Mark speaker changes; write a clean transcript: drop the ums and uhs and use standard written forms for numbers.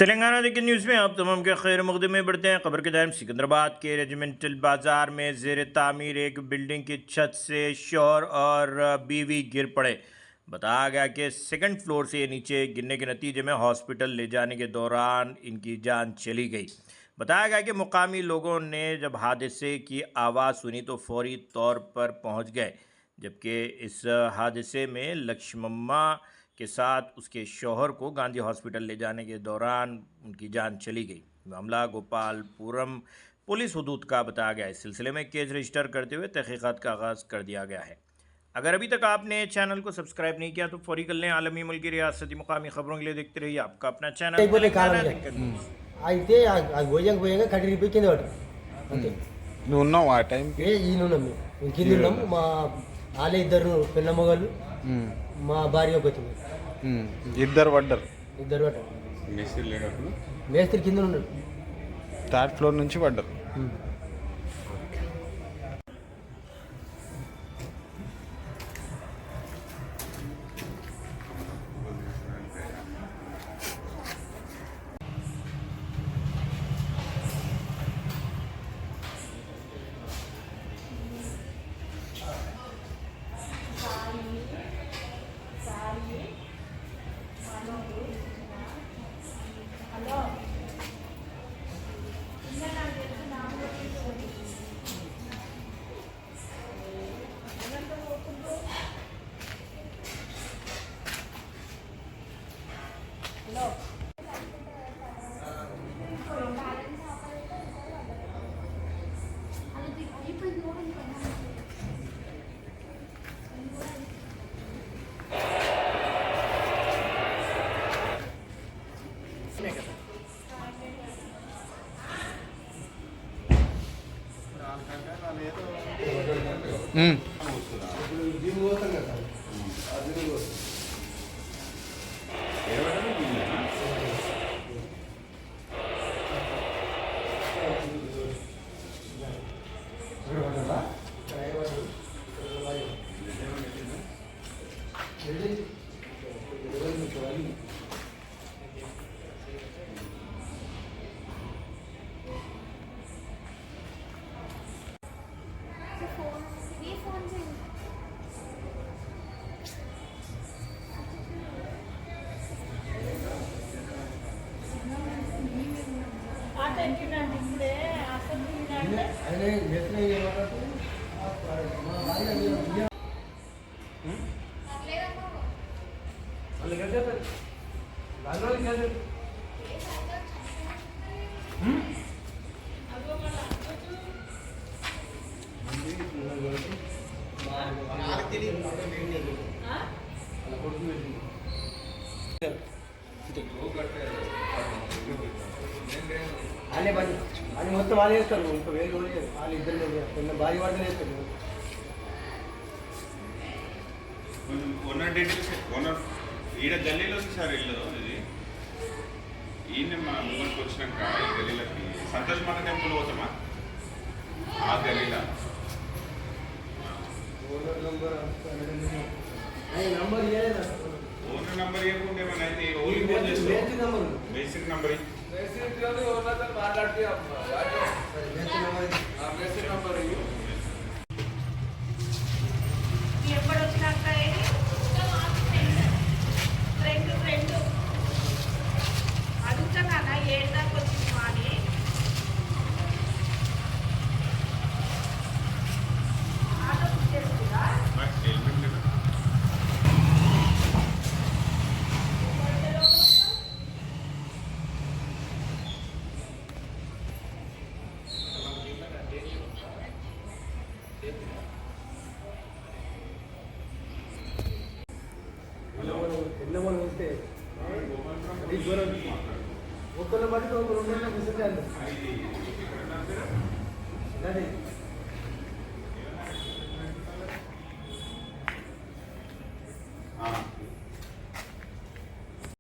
Speaker 1: तेलंगाना देखिए न्यूज़ में आप तमाम के खैर मकदम में बढ़ते हैं। खबर के टाइम सिकंदराबाद के रेजिमेंटल बाजार में जेर तामीर एक बिल्डिंग की छत से शौहर और बीवी गिर पड़े। बताया गया कि सेकंड फ्लोर से नीचे गिरने के नतीजे में हॉस्पिटल ले जाने के दौरान इनकी जान चली गई। बताया गया कि मुकामी लोगों ने जब हादसे की आवाज़ सुनी तो फौरी तौर पर पहुंच गए, जबकि इस हादसे में लक्ष्मम्मा के साथ उसके शौहर को गांधी हॉस्पिटल ले जाने के दौरान उनकी जान चली गई। मामला गोपालपुरम पुलिस हदूद का बताया गया है। इस सिलसिले में केस रजिस्टर करते हुए तहकीकात का आगाज़ कर दिया गया है। अगर अभी तक आपने चैनल को सब्सक्राइब नहीं किया तो फौरी कर लें। आलमी मुल्की रियासती मुकामी खबरों के लिए देखते रहिए आपका अपना चैनल।
Speaker 2: అయితే గోయంగా గోయంగా కటిరిపోయి కింద పడ్డారు అంతే.
Speaker 3: నువ్వు ఉన్నావు ఆ టైంకి?
Speaker 2: ఈయన ఉన్నాం, మేము కింద ఉన్నాము. మా వాళ్ళే ఇద్దరు పిల్లమ్మగాళ్ళు, మా భార్య ఒకటి,
Speaker 3: ఇద్దరు పడ్డారు.
Speaker 2: ఇద్దరు పడ్డారు. మేస్త్రి కింద ఉన్నాడు,
Speaker 3: థర్డ్ ఫ్లోర్ నుంచి పడ్డారు.
Speaker 2: అని మొత్తం వాళ్ళు వేస్తారు, ఇంకా వేరు వాళ్ళు ఇద్దరు భార్య వాడిని వేస్తారు.
Speaker 4: ఓనర్ డీటెయిల్స్ ఓనర్ ఈడ గల్లీలో ఉంది సార్ ఇల్లు. ఇది ఈయన మన ముందుకు వచ్చినాక ఈ గల్లీలకి సంతోష్ మాత టెంపుల్ పోతామా ఆ గల్లీలో
Speaker 2: ఓనర్ నంబర్
Speaker 4: ఓనర్ నంబర్ ఇవ్వకుండా ఏమైనా అయితే ఓన్లీ ఫోన్ చేస్తాం. బేసిక్ నంబర్ మాట్లాడితే
Speaker 5: ఎప్పుడు వచ్చినాక ఫ్రెండ్ అడుగుతానా ఏడు దాకా వచ్చింది అని. ఆటో చేస్తుందా
Speaker 2: ఎన్నమని వస్తే అది దూరం ఒక్కళ్ళ బట్టి ఒక 2 నెలలు మిస్